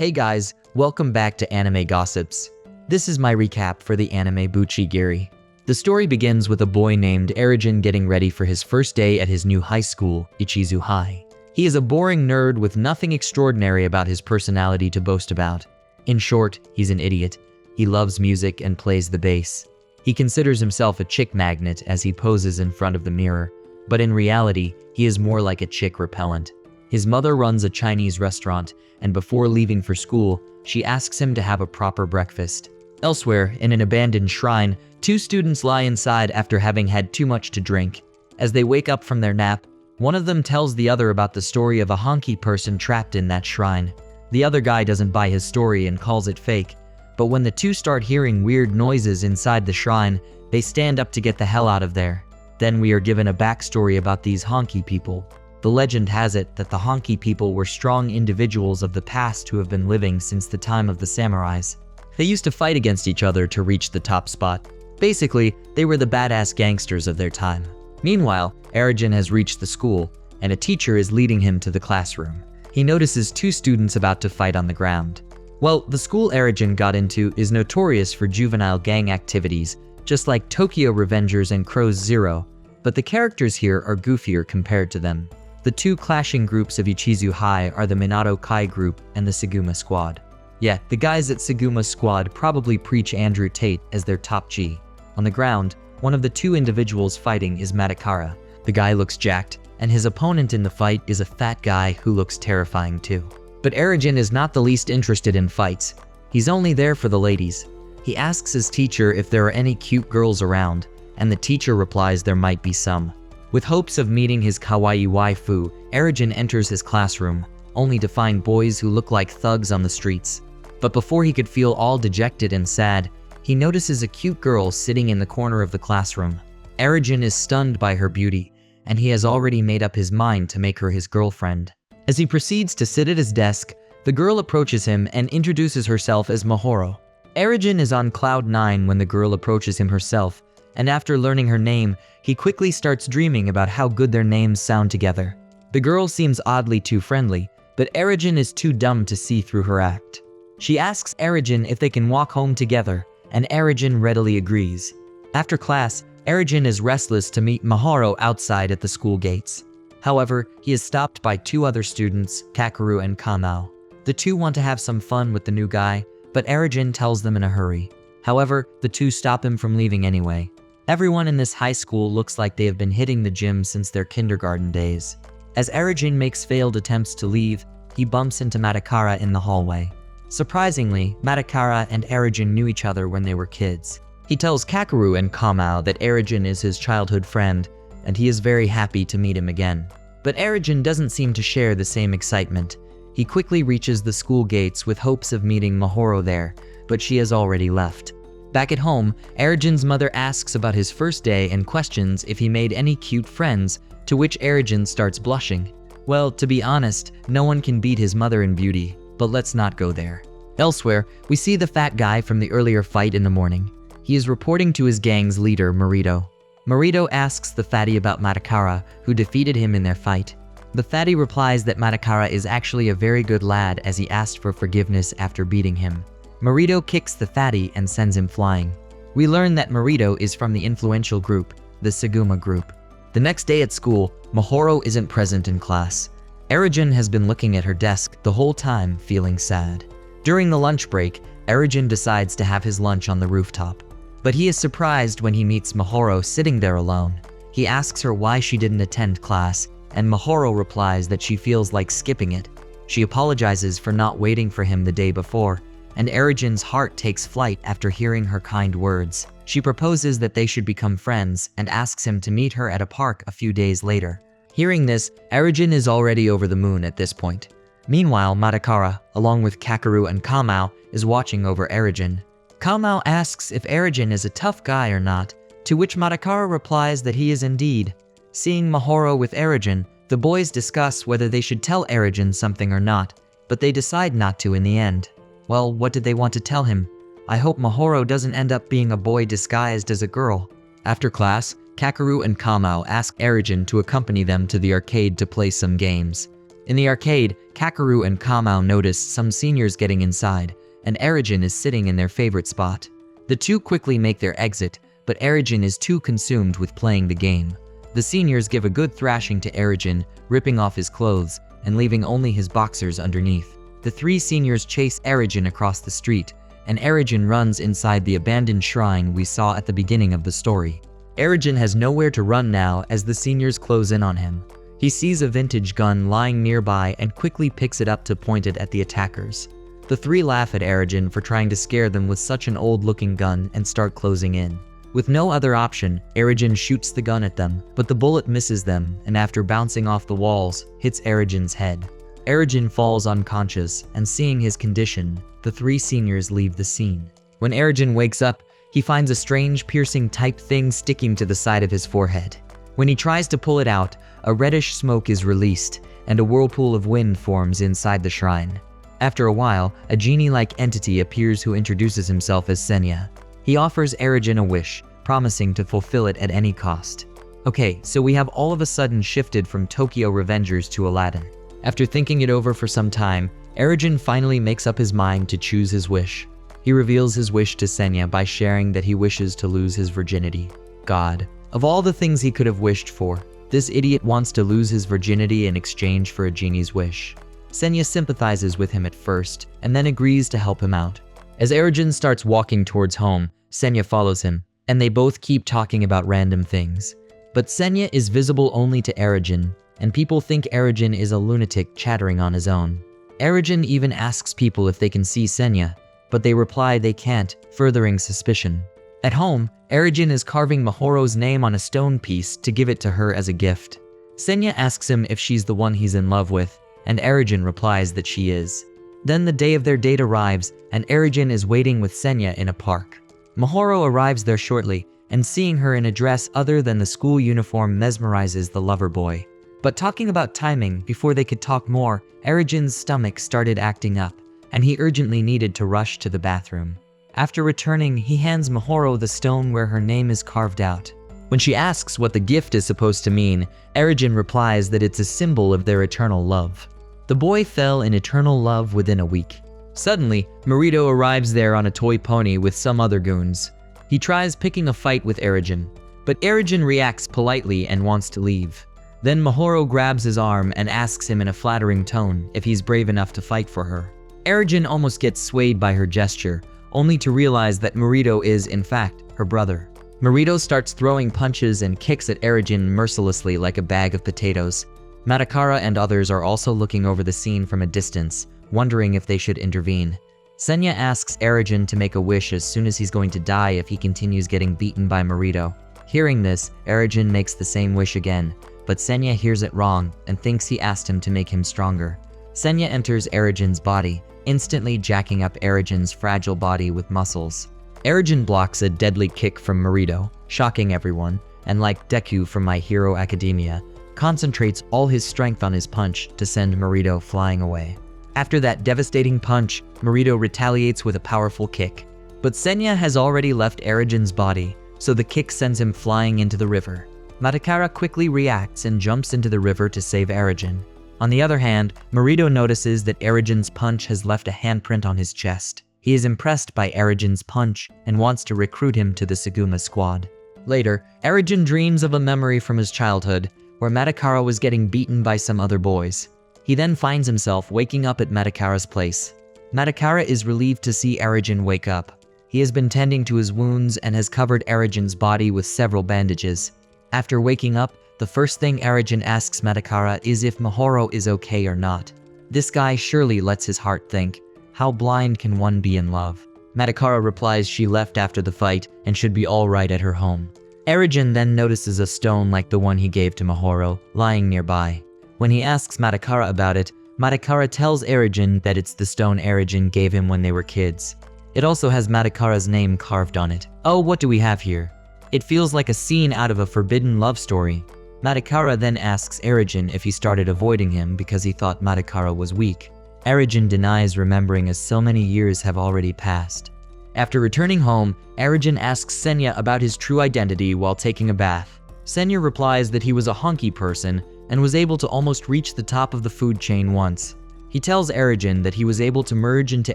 Hey guys, welcome back to Anime Gossips. This is my recap for the anime Bucchigiri. The story begins with a boy named Arajin getting ready for his first day at his new high school, Ichizu High. He is a boring nerd with nothing extraordinary about his personality to boast about. In short, he's an idiot. He loves music and plays the bass. He considers himself a chick magnet as he poses in front of the mirror, but in reality, he is more like a chick repellent. His mother runs a Chinese restaurant, and before leaving for school, she asks him to have a proper breakfast. Elsewhere, in an abandoned shrine, two students lie inside after having had too much to drink. As they wake up from their nap, one of them tells the other about the story of a honky person trapped in that shrine. The other guy doesn't buy his story and calls it fake, but when the two start hearing weird noises inside the shrine, they stand up to get the hell out of there. Then we are given a backstory about these honky people. The legend has it that the honky people were strong individuals of the past who have been living since the time of the samurais. They used to fight against each other to reach the top spot. Basically, they were the badass gangsters of their time. Meanwhile, Arajin has reached the school, and a teacher is leading him to the classroom. He notices two students about to fight on the ground. Well, the school Arajin got into is notorious for juvenile gang activities, just like Tokyo Revengers and Crow's Zero, but the characters here are goofier compared to them. The two clashing groups of Ichizu High are the Minato Kai group and the Suuma squad. Yeah, the guys at Suuma squad probably preach Andrew Tate as their top G. On the ground, one of the two individuals fighting is Matakara. The guy looks jacked, and his opponent in the fight is a fat guy who looks terrifying too. But Arajin is not the least interested in fights. He's only there for the ladies. He asks his teacher if there are any cute girls around, and the teacher replies there might be some. With hopes of meeting his kawaii waifu, Arajin enters his classroom, only to find boys who look like thugs on the streets. But before he could feel all dejected and sad, he notices a cute girl sitting in the corner of the classroom. Arajin is stunned by her beauty, and he has already made up his mind to make her his girlfriend. As he proceeds to sit at his desk, the girl approaches him and introduces herself as Moro. Arajin is on cloud 9 when the girl approaches him herself, and after learning her name, he quickly starts dreaming about how good their names sound together. The girl seems oddly too friendly, but Arajin is too dumb to see through her act. She asks Arajin if they can walk home together, and Arajin readily agrees. After class, Arajin is restless to meet Moro outside at the school gates. However, he is stopped by two other students, Kakeru and Kamao. The two want to have some fun with the new guy, but Arajin tells them in a hurry. However, the two stop him from leaving anyway. Everyone in this high school looks like they have been hitting the gym since their kindergarten days. As Arajin makes failed attempts to leave, he bumps into Matakara in the hallway. Surprisingly, Matakara and Arajin knew each other when they were kids. He tells Kakeru and Kamao that Arajin is his childhood friend, and he is very happy to meet him again. But Arajin doesn't seem to share the same excitement. He quickly reaches the school gates with hopes of meeting Moro there, but she has already left. Back at home, Arajin's mother asks about his first day and questions if he made any cute friends, to which Arajin starts blushing. Well, to be honest, no one can beat his mother in beauty, but let's not go there. Elsewhere, we see the fat guy from the earlier fight in the morning. He is reporting to his gang's leader, Moro. Moro asks the fatty about Matakara, who defeated him in their fight. The fatty replies that Matakara is actually a very good lad as he asked for forgiveness after beating him. Moro kicks the fatty and sends him flying. We learn that Moro is from the influential group, the Suuma group. The next day at school, Moro isn't present in class. Arajin has been looking at her desk the whole time, feeling sad. During the lunch break, Arajin decides to have his lunch on the rooftop. But he is surprised when he meets Moro sitting there alone. He asks her why she didn't attend class, and Moro replies that she feels like skipping it. She apologizes for not waiting for him the day before, and Arajin's heart takes flight after hearing her kind words. She proposes that they should become friends and asks him to meet her at a park a few days later. Hearing this, Arajin is already over the moon at this point. Meanwhile, Matakara, along with Kakeru and Kamao, is watching over Arajin. Kamao asks if Arajin is a tough guy or not, to which Matakara replies that he is indeed. Seeing Moro with Arajin, the boys discuss whether they should tell Arajin something or not, but they decide not to in the end. Well, what did they want to tell him? I hope Moro doesn't end up being a boy disguised as a girl. After class, Kakeru and Kamao ask Arajin to accompany them to the arcade to play some games. In the arcade, Kakeru and Kamau notice some seniors getting inside, and Arajin is sitting in their favorite spot. The two quickly make their exit, but Arajin is too consumed with playing the game. The seniors give a good thrashing to Arajin, ripping off his clothes and leaving only his boxers underneath. The three seniors chase Arajin across the street, and Arajin runs inside the abandoned shrine we saw at the beginning of the story. Arajin has nowhere to run now as the seniors close in on him. He sees a vintage gun lying nearby and quickly picks it up to point it at the attackers. The three laugh at Arajin for trying to scare them with such an old-looking gun and start closing in. With no other option, Arajin shoots the gun at them, but the bullet misses them and after bouncing off the walls, hits Arajin's head. Arajin falls unconscious, and seeing his condition, the three seniors leave the scene. When Arajin wakes up, he finds a strange piercing-type thing sticking to the side of his forehead. When he tries to pull it out, a reddish smoke is released, and a whirlpool of wind forms inside the shrine. After a while, a genie-like entity appears who introduces himself as Senya. He offers Arajin a wish, promising to fulfill it at any cost. Okay, so we have all of a sudden shifted from Tokyo Revengers to Aladdin. After thinking it over for some time, Arajin finally makes up his mind to choose his wish. He reveals his wish to Senya by sharing that he wishes to lose his virginity. God. Of all the things he could have wished for, this idiot wants to lose his virginity in exchange for a genie's wish. Senya sympathizes with him at first, and then agrees to help him out. As Arajin starts walking towards home, Senya follows him, and they both keep talking about random things. But Senya is visible only to Arajin, and people think Arajin is a lunatic chattering on his own. Arajin even asks people if they can see Senya, but they reply they can't, furthering suspicion. At home, Arajin is carving Mahoro's name on a stone piece to give it to her as a gift. Senya asks him if she's the one he's in love with, and Arajin replies that she is. Then the day of their date arrives, and Arajin is waiting with Senya in a park. Mahoro arrives there shortly, and seeing her in a dress other than the school uniform mesmerizes the lover boy. But talking about timing, before they could talk more, Arajin's stomach started acting up, and he urgently needed to rush to the bathroom. After returning, he hands Mahoro the stone where her name is carved out. When she asks what the gift is supposed to mean, Arajin replies that it's a symbol of their eternal love. The boy fell in eternal love within a week. Suddenly, Morito arrives there on a toy pony with some other goons. He tries picking a fight with Arajin, but Arajin reacts politely and wants to leave. Then Mahoro grabs his arm and asks him in a flattering tone if he's brave enough to fight for her. Arajin almost gets swayed by her gesture, only to realize that Morito is, in fact, her brother. Morito starts throwing punches and kicks at Arajin mercilessly like a bag of potatoes. Matakara and others are also looking over the scene from a distance, wondering if they should intervene. Senya asks Arajin to make a wish as soon as he's going to die if he continues getting beaten by Morito. Hearing this, Arajin makes the same wish again, but Senya hears it wrong and thinks he asked him to make him stronger. Senya enters Arajin's body, instantly jacking up Arajin's fragile body with muscles. Arajin blocks a deadly kick from Morito, shocking everyone, and like Deku from My Hero Academia, concentrates all his strength on his punch to send Morito flying away. After that devastating punch, Morito retaliates with a powerful kick. But Senya has already left Arajin's body, so the kick sends him flying into the river. Matakara quickly reacts and jumps into the river to save Arajin. On the other hand, Morito notices that Arajin's punch has left a handprint on his chest. He is impressed by Arajin's punch and wants to recruit him to the Suguma squad. Later, Arajin dreams of a memory from his childhood where Matakara was getting beaten by some other boys. He then finds himself waking up at Matakara's place. Matakara is relieved to see Arajin wake up. He has been tending to his wounds and has covered Arajin's body with several bandages. After waking up, the first thing Arajin asks Matakara is if Mahoro is okay or not. This guy surely lets his heart think, how blind can one be in love? Matakara replies she left after the fight and should be alright at her home. Arajin then notices a stone like the one he gave to Mahoro, lying nearby. When he asks Matakara about it, Matakara tells Arajin that it's the stone Arajin gave him when they were kids. It also has Matakara's name carved on it. Oh, what do we have here? It feels like a scene out of a forbidden love story. Matakara then asks Arajin if he started avoiding him because he thought Matakara was weak. Arajin denies remembering as so many years have already passed. After returning home, Arajin asks Senya about his true identity while taking a bath. Senya replies that he was a honky person and was able to almost reach the top of the food chain once. He tells Arajin that he was able to merge into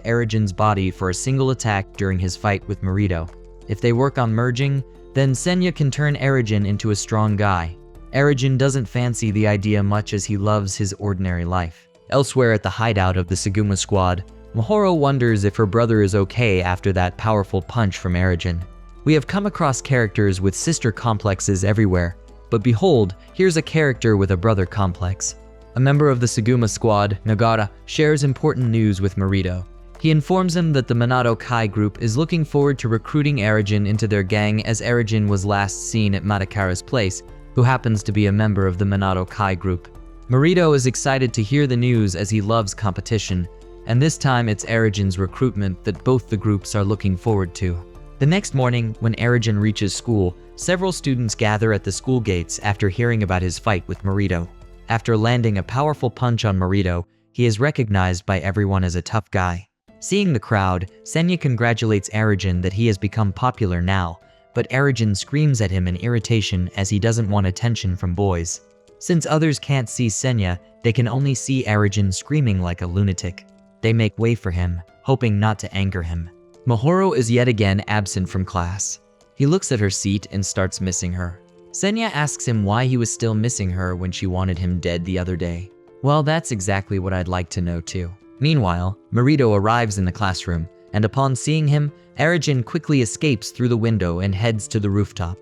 Arajin's body for a single attack during his fight with Morito. If they work on merging, then Senya can turn Arajin into a strong guy. Arajin doesn't fancy the idea much as he loves his ordinary life. Elsewhere at the hideout of the Suuma squad, Moro wonders if her brother is okay after that powerful punch from Arajin. We have come across characters with sister complexes everywhere, but behold, here's a character with a brother complex. A member of the Suuma squad, Nagara, shares important news with Morito. He informs him that the Minato Kai group is looking forward to recruiting Arajin into their gang, as Arajin was last seen at Madakara's place, who happens to be a member of the Minato Kai group. Morito is excited to hear the news as he loves competition, and this time it's Arajin's recruitment that both the groups are looking forward to. The next morning, when Arajin reaches school, several students gather at the school gates after hearing about his fight with Morito. After landing a powerful punch on Morito, he is recognized by everyone as a tough guy. Seeing the crowd, Senya congratulates Arajin that he has become popular now, but Arajin screams at him in irritation as he doesn't want attention from boys. Since others can't see Senya, they can only see Arajin screaming like a lunatic. They make way for him, hoping not to anger him. Moro is yet again absent from class. He looks at her seat and starts missing her. Senya asks him why he was still missing her when she wanted him dead the other day. Well, that's exactly what I'd like to know too. Meanwhile, Morito arrives in the classroom, and upon seeing him, Arajin quickly escapes through the window and heads to the rooftop.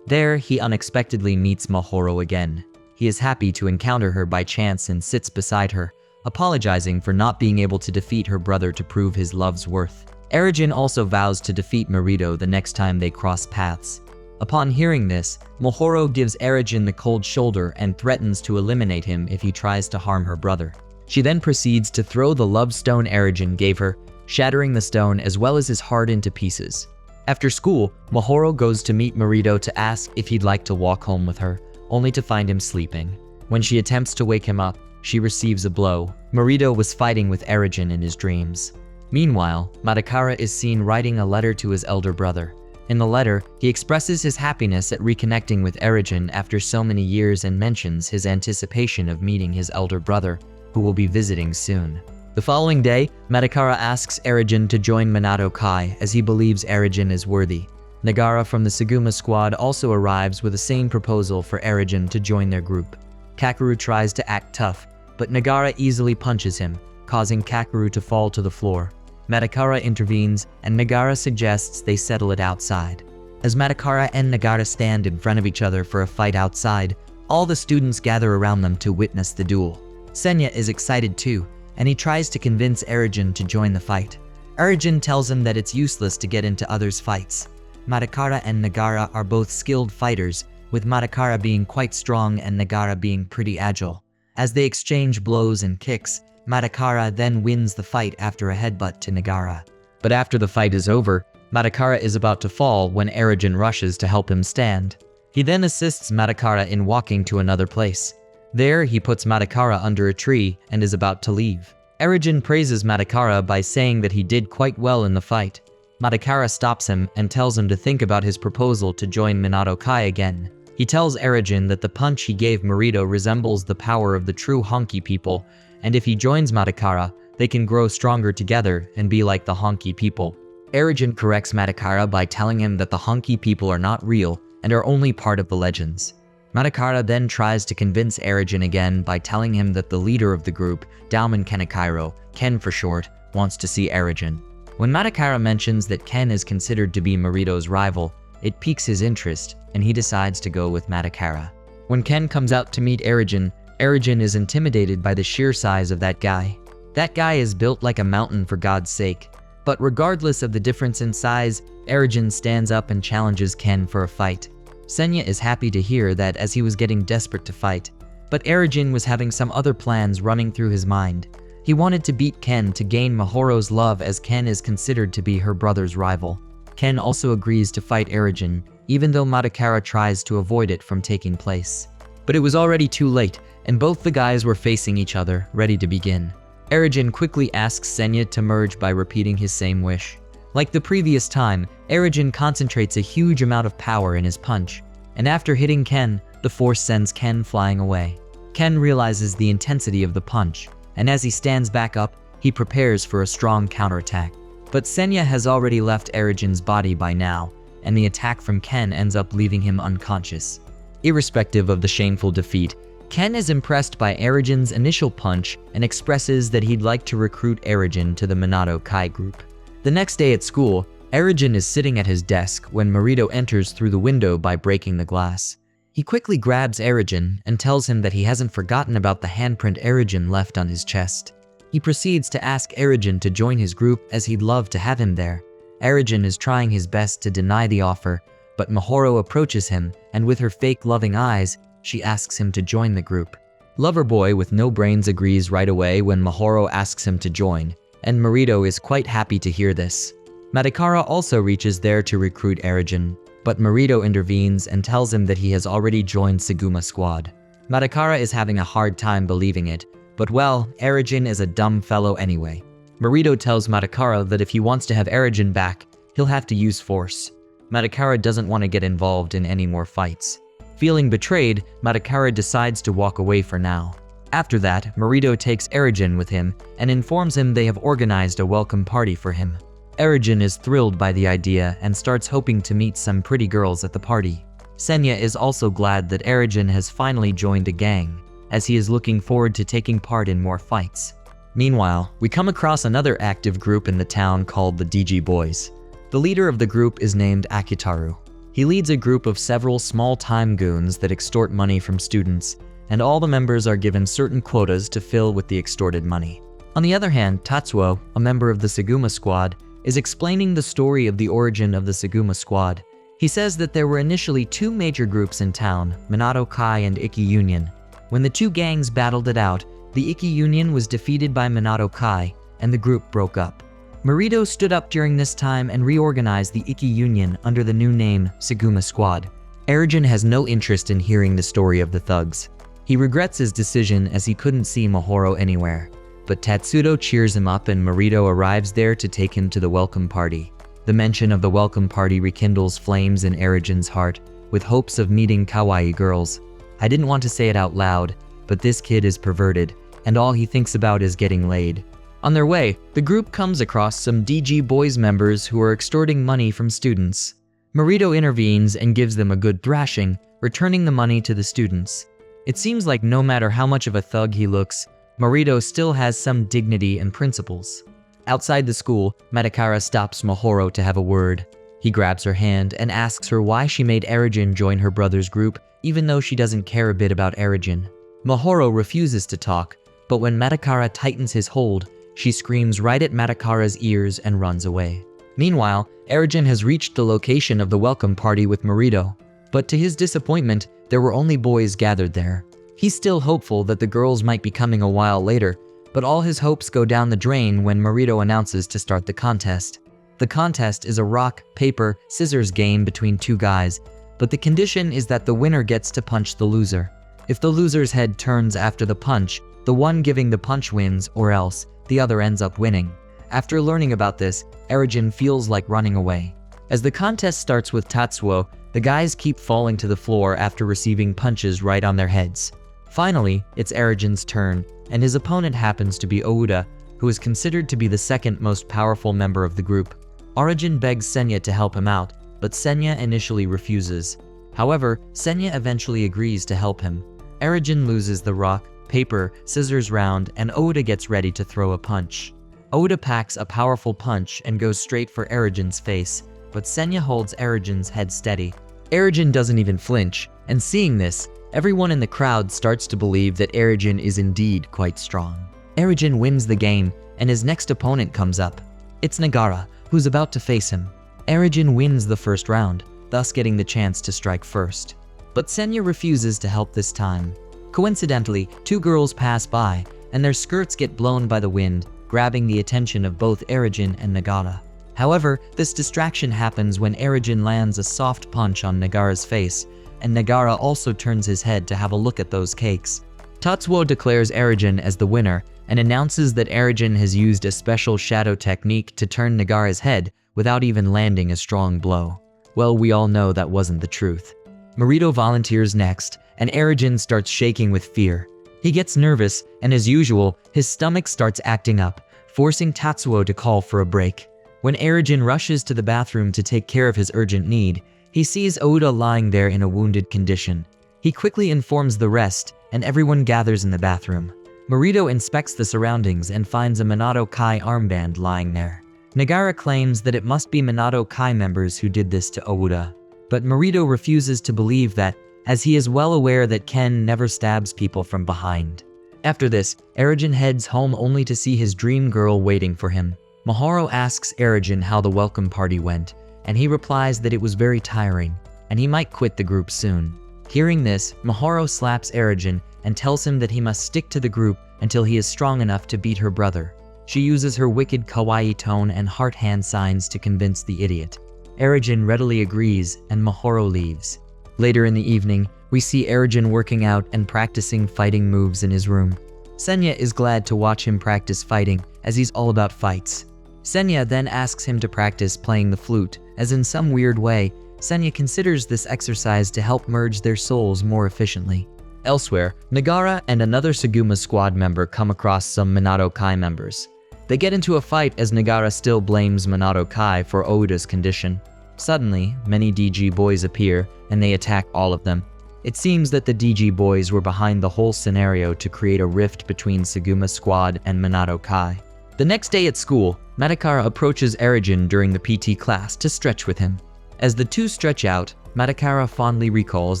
There, he unexpectedly meets Moro again. He is happy to encounter her by chance and sits beside her, apologizing for not being able to defeat her brother to prove his love's worth. Arajin also vows to defeat Morito the next time they cross paths. Upon hearing this, Moro gives Arajin the cold shoulder and threatens to eliminate him if he tries to harm her brother. She then proceeds to throw the love stone Arajin gave her, shattering the stone as well as his heart into pieces. After school, Moro goes to meet Morito to ask if he'd like to walk home with her, only to find him sleeping. When she attempts to wake him up, she receives a blow. Morito was fighting with Arajin in his dreams. Meanwhile, Madakara is seen writing a letter to his elder brother. In the letter, he expresses his happiness at reconnecting with Arajin after so many years and mentions his anticipation of meeting his elder brother, who will be visiting soon. The following day, Madakara asks Arajin to join Minato Kai as he believes Arajin is worthy. Nagara from the Suuma squad also arrives with the same proposal for Arajin to join their group. Kakeru tries to act tough, but Nagara easily punches him, causing Kakeru to fall to the floor. Madakara intervenes, and Nagara suggests they settle it outside. As Madakara and Nagara stand in front of each other for a fight outside, all the students gather around them to witness the duel. Senya is excited too, and he tries to convince Arajin to join the fight. Arajin tells him that it's useless to get into others' fights. Madakara and Nagara are both skilled fighters, with Madakara being quite strong and Nagara being pretty agile. As they exchange blows and kicks, Madakara then wins the fight after a headbutt to Nagara. But after the fight is over, Madakara is about to fall when Arajin rushes to help him stand. He then assists Madakara in walking to another place. There, he puts Madakara under a tree and is about to leave. Arajin praises Madakara by saying that he did quite well in the fight. Madakara stops him and tells him to think about his proposal to join Minato Kai again. He tells Arajin that the punch he gave Morito resembles the power of the true Honki people, and if he joins Madakara, they can grow stronger together and be like the Honki people. Arajin corrects Madakara by telling him that the Honki people are not real and are only part of the legends. Madakara then tries to convince Arajin again by telling him that the leader of the group, Daimon Kanekairo, Ken for short, wants to see Arajin. When Madakara mentions that Ken is considered to be Morito's rival, it piques his interest, and he decides to go with Madakara. When Ken comes out to meet Arajin, Arajin is intimidated by the sheer size of that guy. That guy is built like a mountain for God's sake. But regardless of the difference in size, Arajin stands up and challenges Ken for a fight. Senya is happy to hear that as he was getting desperate to fight. But Arajin was having some other plans running through his mind. He wanted to beat Ken to gain Moro's love, as Ken is considered to be her brother's rival. Ken also agrees to fight Arajin, even though Madakara tries to avoid it from taking place. But it was already too late, and both the guys were facing each other, ready to begin. Arajin quickly asks Senya to merge by repeating his same wish. Like the previous time, Arajin concentrates a huge amount of power in his punch, and after hitting Ken, the force sends Ken flying away. Ken realizes the intensity of the punch, and as he stands back up, he prepares for a strong counterattack. But Senya has already left Aragen's body by now, and the attack from Ken ends up leaving him unconscious. Irrespective of the shameful defeat, Ken is impressed by Aragen's initial punch and expresses that he'd like to recruit Arajin to the Minato Kai group. The next day at school, Arajin is sitting at his desk when Morito enters through the window by breaking the glass. He quickly grabs Arajin and tells him that he hasn't forgotten about the handprint Arajin left on his chest. He proceeds to ask Arajin to join his group as he'd love to have him there. Arajin is trying his best to deny the offer, but Moro approaches him, and with her fake loving eyes, she asks him to join the group. Loverboy with no brains agrees right away when Moro asks him to join, and Morito is quite happy to hear this. Madakara also reaches there to recruit Arajin, but Morito intervenes and tells him that he has already joined Suuma squad. Madakara is having a hard time believing it, but well, Arajin is a dumb fellow anyway. Morito tells Madakara that if he wants to have Arajin back, he'll have to use force. Madakara doesn't want to get involved in any more fights. Feeling betrayed, Madakara decides to walk away for now. After that, Morito takes Arajin with him and informs him they have organized a welcome party for him. Arajin is thrilled by the idea and starts hoping to meet some pretty girls at the party. Senya is also glad that Arajin has finally joined a gang, as he is looking forward to taking part in more fights. Meanwhile, we come across another active group in the town called the DG Boys. The leader of the group is named Akitaru. He leads a group of several small-time goons that extort money from students, and all the members are given certain quotas to fill with the extorted money. On the other hand, Tatsuo, a member of the Suuma squad, is explaining the story of the origin of the Suuma squad. He says that there were initially two major groups in town, Minato Kai and Ikki Union. When the two gangs battled it out, the Ikki Union was defeated by Minato Kai, and the group broke up. Morito stood up during this time and reorganized the Ikki Union under the new name Suuma Squad. Arajin has no interest in hearing the story of the thugs. He regrets his decision as he couldn't see Moro anywhere. But Tatsudo cheers him up and Morito arrives there to take him to the welcome party. The mention of the welcome party rekindles flames in Arajin's heart, with hopes of meeting kawaii girls. I didn't want to say it out loud, but this kid is perverted, and all he thinks about is getting laid. On their way, the group comes across some DG Boys members who are extorting money from students. Morito intervenes and gives them a good thrashing, returning the money to the students. It seems like no matter how much of a thug he looks, Morito still has some dignity and principles. Outside the school, Madakara stops Moro to have a word. He grabs her hand and asks her why she made Arajin join her brother's group, even though she doesn't care a bit about Arajin. Moro refuses to talk, but when Madakara tightens his hold, she screams right at Madakara's ears and runs away. Meanwhile, Arajin has reached the location of the welcome party with Morito, but to his disappointment, there were only boys gathered there. He's still hopeful that the girls might be coming a while later, but all his hopes go down the drain when Morito announces to start the contest. The contest is a rock, paper, scissors game between two guys, but the condition is that the winner gets to punch the loser. If the loser's head turns after the punch, the one giving the punch wins, or else the other ends up winning. After learning about this, Arajin feels like running away. As the contest starts with Tatsuo, the guys keep falling to the floor after receiving punches right on their heads. Finally, it's Arajin's turn, and his opponent happens to be Ouda, who is considered to be the second most powerful member of the group. Arajin begs Senya to help him out, but Senya initially refuses. However, Senya eventually agrees to help him. Arajin loses the rock, paper, scissors round, and Ouda gets ready to throw a punch. Ouda packs a powerful punch and goes straight for Arajin's face, but Senya holds Arajin's head steady. Arajin doesn't even flinch, and seeing this, everyone in the crowd starts to believe that Arajin is indeed quite strong. Arajin wins the game, and his next opponent comes up. It's Nagara, who's about to face him. Arajin wins the first round, thus getting the chance to strike first. But Senya refuses to help this time. Coincidentally, two girls pass by, and their skirts get blown by the wind, grabbing the attention of both Arajin and Nagara. However, this distraction happens when Arajin lands a soft punch on Nagara's face, and Nagara also turns his head to have a look at those cakes. Tatsuo declares Arajin as the winner and announces that Arajin has used a special shadow technique to turn Nagara's head without even landing a strong blow. Well, we all know that wasn't the truth. Morito volunteers next, and Arajin starts shaking with fear. He gets nervous, and as usual, his stomach starts acting up, forcing Tatsuo to call for a break. When Arajin rushes to the bathroom to take care of his urgent need, he sees Oda lying there in a wounded condition. He quickly informs the rest, and everyone gathers in the bathroom. Morito inspects the surroundings and finds a Minato Kai armband lying there. Nagara claims that it must be Minato Kai members who did this to Oda, but Morito refuses to believe that, as he is well aware that Ken never stabs people from behind. After this, Arajin heads home only to see his dream girl waiting for him. Moro asks Arajin how the welcome party went, and he replies that it was very tiring, and he might quit the group soon. Hearing this, Moro slaps Arajin and tells him that he must stick to the group until he is strong enough to beat her brother. She uses her wicked kawaii tone and heart hand signs to convince the idiot. Arajin readily agrees, and Moro leaves. Later in the evening, we see Arajin working out and practicing fighting moves in his room. Senya is glad to watch him practice fighting, as he's all about fights. Senya then asks him to practice playing the flute, as in some weird way, Senya considers this exercise to help merge their souls more efficiently. Elsewhere, Nagara and another Suuma squad member come across some Minato Kai members. They get into a fight as Nagara still blames Minato Kai for Oda's condition. Suddenly, many DG boys appear, and they attack all of them. It seems that the DG boys were behind the whole scenario to create a rift between Suuma squad and Minato Kai. The next day at school, Madakara approaches Arajin during the PT class to stretch with him. As the two stretch out, Madakara fondly recalls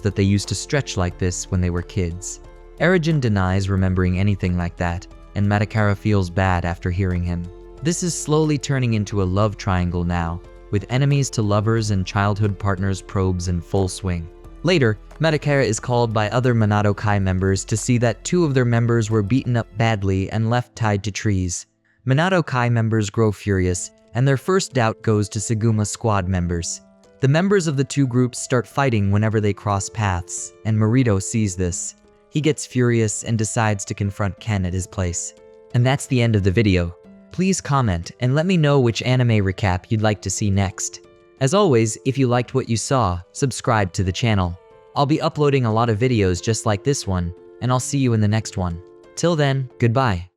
that they used to stretch like this when they were kids. Arajin denies remembering anything like that, and Madakara feels bad after hearing him. This is slowly turning into a love triangle now, with enemies to lovers and childhood partners probes in full swing. Later, Madakara is called by other Minato Kai members to see that two of their members were beaten up badly and left tied to trees. Minato Kai members grow furious, and their first doubt goes to Suuma squad members. The members of the two groups start fighting whenever they cross paths, and Morito sees this. He gets furious and decides to confront Ken at his place. And that's the end of the video. Please comment and let me know which anime recap you'd like to see next. As always, if you liked what you saw, subscribe to the channel. I'll be uploading a lot of videos just like this one, and I'll see you in the next one. Till then, goodbye.